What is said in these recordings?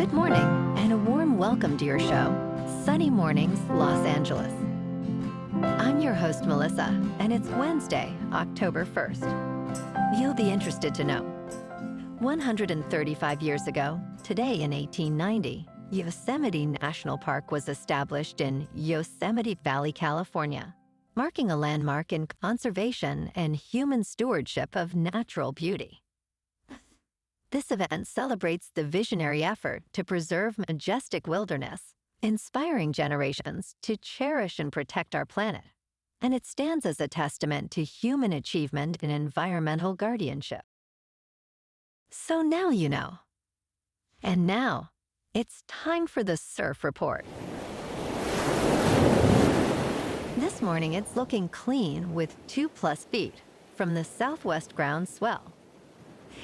Good morning, and a warm welcome to your show, Sunny Mornings, Los Angeles. I'm your host, Melissa, and it's Wednesday, October 1st. You'll be interested to know. 135 years ago, today in 1890, Yosemite National Park was established in Yosemite Valley, California, marking a landmark in conservation and human stewardship of natural beauty. This event celebrates the visionary effort to preserve majestic wilderness, inspiring generations to cherish and protect our planet, and it stands as a testament to human achievement in environmental guardianship. So now you know. And now, it's time for the Surf Report. This morning it's looking clean with 2+ feet from the southwest ground swell.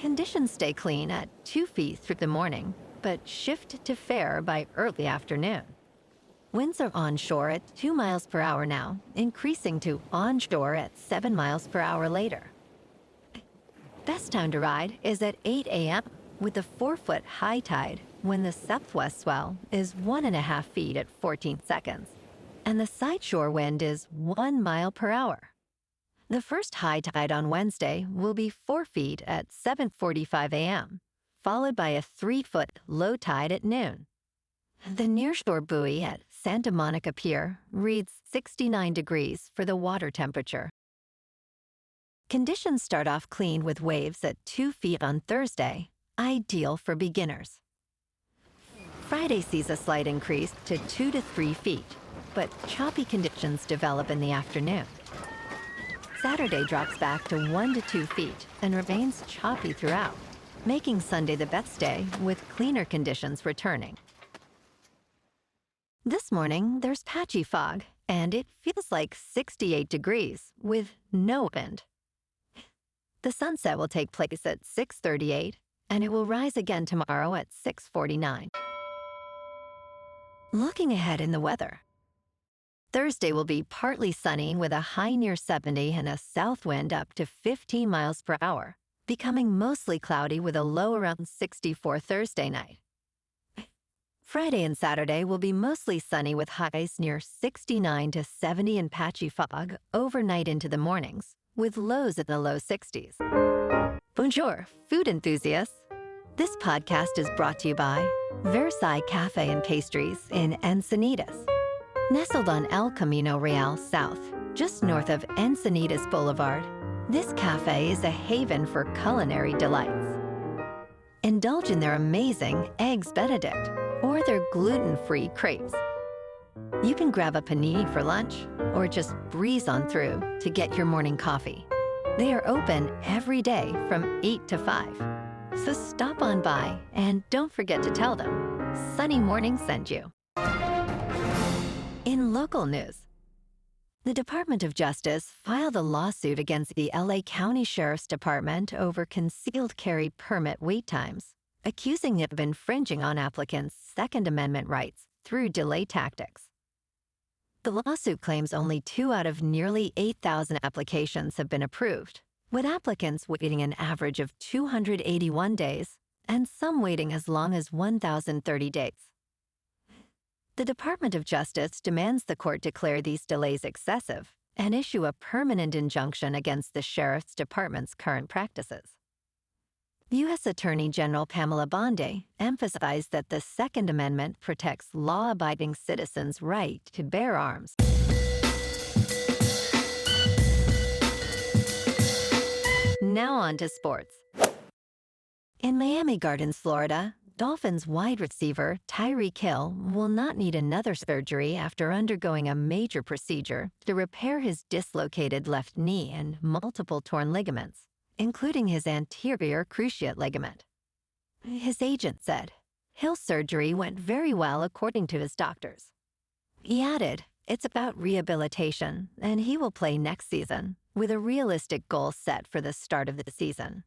Conditions stay clean at 2 feet through the morning, but shift to fair by early afternoon. Winds are onshore at 2 miles per hour now, increasing to onshore at 7 miles per hour later. Best time to ride is at 8 a.m. with a 4-foot high tide when the southwest swell is 1.5 feet at 14 seconds, and the sideshore wind is 1 mile per hour. The first high tide on Wednesday will be 4 feet at 7:45 a.m., followed by a 3-foot low tide at noon. The nearshore buoy at Santa Monica Pier reads 69 degrees for the water temperature. Conditions start off clean with waves at 2 feet on Thursday, ideal for beginners. Friday sees a slight increase to 2 to 3 feet, but choppy conditions develop in the afternoon. Saturday drops back to 1 to 2 feet and remains choppy throughout, making Sunday the best day with cleaner conditions returning. This morning, there's patchy fog, and it feels like 68 degrees with no wind. The sunset will take place at 6:38, and it will rise again tomorrow at 6:49. Looking ahead in the weather. Thursday will be partly sunny with a high near 70 and a south wind up to 15 miles per hour, becoming mostly cloudy with a low around 64 Thursday night. Friday and Saturday will be mostly sunny with highs near 69 to 70 and patchy fog overnight into the mornings, with lows in the low 60s. Bonjour, food enthusiasts. This podcast is brought to you by Versailles Cafe and Pastries in Encinitas. Nestled on El Camino Real South, just north of Encinitas Boulevard, this cafe is a haven for culinary delights. Indulge in their amazing Eggs Benedict or their gluten-free crepes. You can grab a panini for lunch or just breeze on through to get your morning coffee. They are open every day from 8 to 5. So stop on by and don't forget to tell them Sunny Morning sent you. In local news, the Department of Justice filed a lawsuit against the LA County Sheriff's Department over concealed carry permit wait times, accusing it of infringing on applicants' Second Amendment rights through delay tactics. The lawsuit claims only 2 out of nearly 8,000 applications have been approved, with applicants waiting an average of 281 days and some waiting as long as 1,030 days. The Department of Justice demands the court declare these delays excessive and issue a permanent injunction against the Sheriff's Department's current practices. U.S. Attorney General Pamela Bondi emphasized that the Second Amendment protects law-abiding citizens' right to bear arms. Now on to sports. In Miami Gardens, Florida, Dolphins wide receiver Tyreek Hill will not need another surgery after undergoing a major procedure to repair his dislocated left knee and multiple torn ligaments, including his anterior cruciate ligament. His agent said, Hill's surgery went very well according to his doctors. He added, it's about rehabilitation, and he will play next season, with a realistic goal set for the start of the season.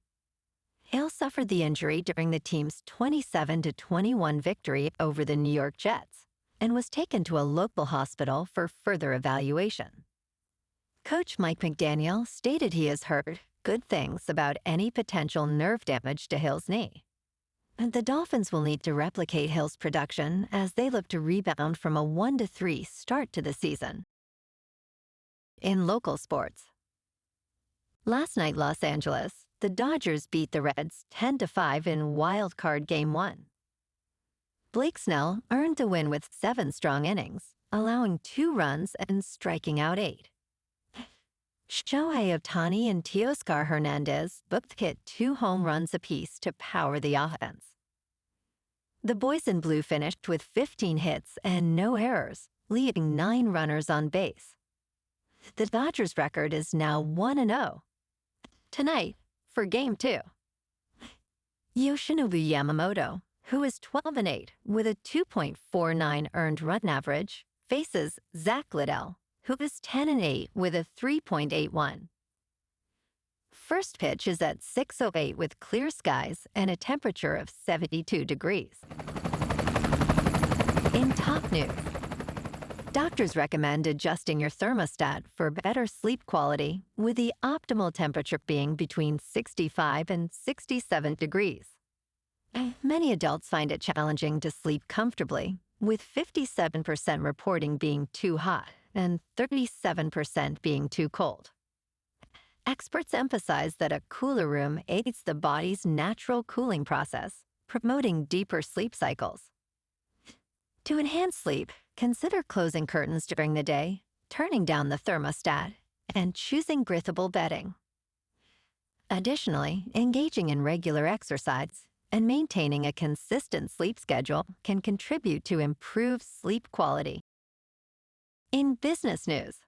Hill suffered the injury during the team's 27-21 victory over the New York Jets and was taken to a local hospital for further evaluation. Coach Mike McDaniel stated he has heard good things about any potential nerve damage to Hill's knee. The Dolphins will need to replicate Hill's production as they look to rebound from a 1-3 start to the season. In local sports, last night, Los Angeles, the Dodgers beat the Reds 10-5 in Wild Card Game 1. Blake Snell earned the win with 7 strong innings, allowing 2 runs and striking out 8. Shohei, Ohtani, and Teoscar Hernández both hit 2 home runs apiece to power the offense. The boys in blue finished with 15 hits and no errors, leaving 9 runners on base. The Dodgers' record is now 1-0. Tonight, for Game 2, Yoshinobu Yamamoto, who is 12-8 with a 2.49 earned run average, faces Zach Liddell, who is 10-8 with a 3.81. First pitch is at 6:08 with clear skies and a temperature of 72 degrees. In top news, doctors recommend adjusting your thermostat for better sleep quality, with the optimal temperature being between 65 and 67 degrees. Many adults find it challenging to sleep comfortably, with 57% reporting being too hot and 37% being too cold. Experts emphasize that a cooler room aids the body's natural cooling process, promoting deeper sleep cycles. To enhance sleep, consider closing curtains during the day, turning down the thermostat, and choosing breathable bedding. Additionally, engaging in regular exercise and maintaining a consistent sleep schedule can contribute to improved sleep quality. In business news,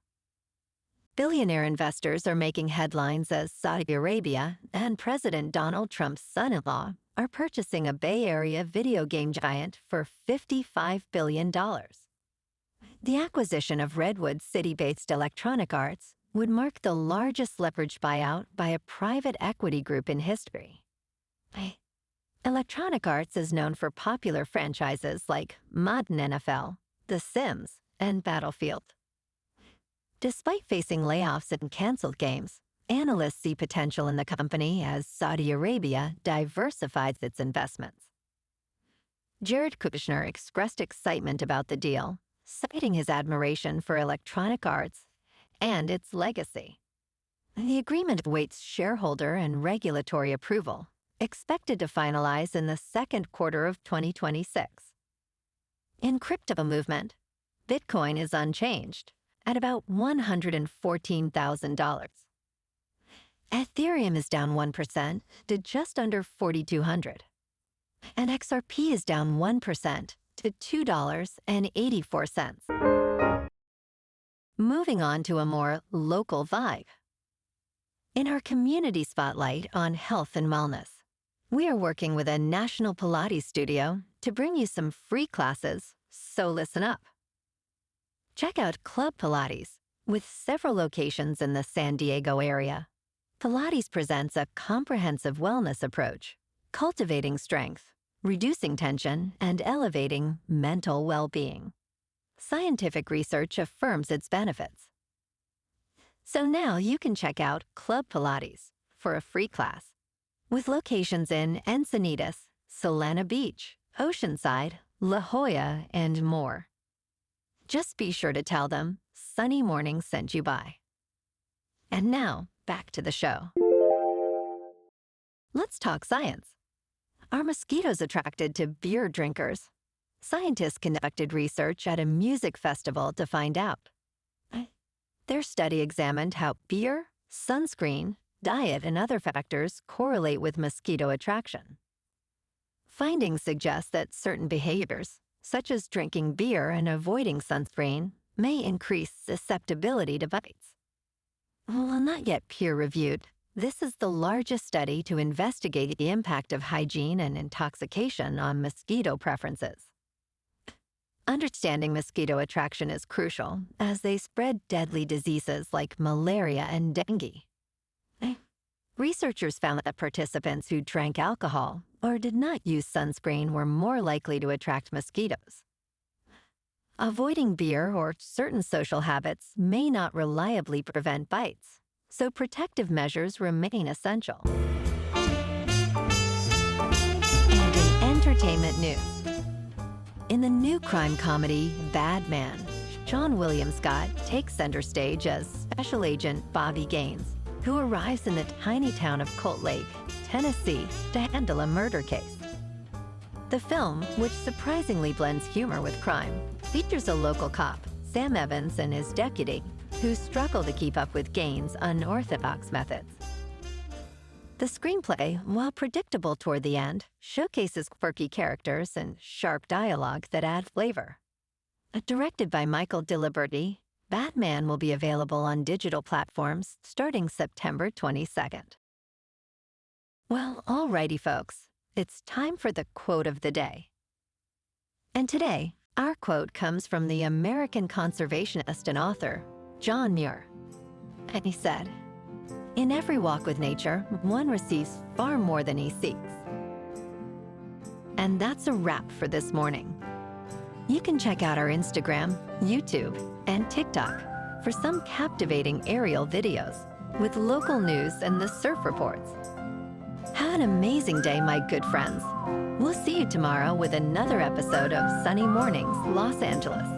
billionaire investors are making headlines as Saudi Arabia and President Donald Trump's son-in-law are purchasing a Bay Area video game giant for $55 billion. The acquisition of Redwood City-based Electronic Arts would mark the largest leveraged buyout by a private equity group in history. Electronic Arts is known for popular franchises like Madden NFL, The Sims, and Battlefield. Despite facing layoffs and canceled games, analysts see potential in the company as Saudi Arabia diversifies its investments. Jared Kushner expressed excitement about the deal, citing his admiration for Electronic Arts and its legacy. The agreement awaits shareholder and regulatory approval, expected to finalize in the second quarter of 2026. In crypto movement, Bitcoin is unchanged at about $114,000. Ethereum is down 1% to just under 4,200. And XRP is down 1% to $2.84. Moving on to a more local vibe. In our community spotlight on health and wellness, we are working with a national Pilates studio to bring you some free classes, so listen up. Check out Club Pilates, with several locations in the San Diego area. Pilates presents a comprehensive wellness approach, cultivating strength, reducing tension, and elevating mental well-being. Scientific research affirms its benefits. So now you can check out Club Pilates for a free class, with locations in Encinitas, Solana Beach, Oceanside, La Jolla, and more. Just be sure to tell them Sunny Morning sent you by. And now, back to the show. Let's talk science. Are mosquitoes attracted to beer drinkers? Scientists conducted research at a music festival to find out. Their study examined how beer, sunscreen, diet, and other factors correlate with mosquito attraction. Findings suggest that certain behaviors, such as drinking beer and avoiding sunscreen, may increase susceptibility to bites. While not yet peer-reviewed, this is the largest study to investigate the impact of hygiene and intoxication on mosquito preferences. Understanding mosquito attraction is crucial, as they spread deadly diseases like malaria and dengue. Researchers found that participants who drank alcohol or did not use sunscreen were more likely to attract mosquitoes. Avoiding beer or certain social habits may not reliably prevent bites, so protective measures remain essential. And in In the new crime comedy, Bad Man, Sean William Scott takes center stage as Special Agent Bobby Gaines, who arrives in the tiny town of Colt Lake, Tennessee, to handle a murder case. The film, which surprisingly blends humor with crime, features a local cop, Sam Evans, and his deputy, who struggle to keep up with Gaines' unorthodox methods. The screenplay, while predictable toward the end, showcases quirky characters and sharp dialogue that add flavor. Directed by Michael Diliberti, Batman will be available on digital platforms starting September 22nd. Well, alrighty, folks. It's time for the quote of the day. And today, our quote comes from the American conservationist and author, John Muir. And he said, "In every walk with nature, one receives far more than he seeks." And that's a wrap for this morning. You can check out our Instagram, YouTube, and TikTok for some captivating aerial videos with local news and the surf reports. Have an amazing day, my good friends. We'll see you tomorrow with another episode of Sunny Mornings, Los Angeles.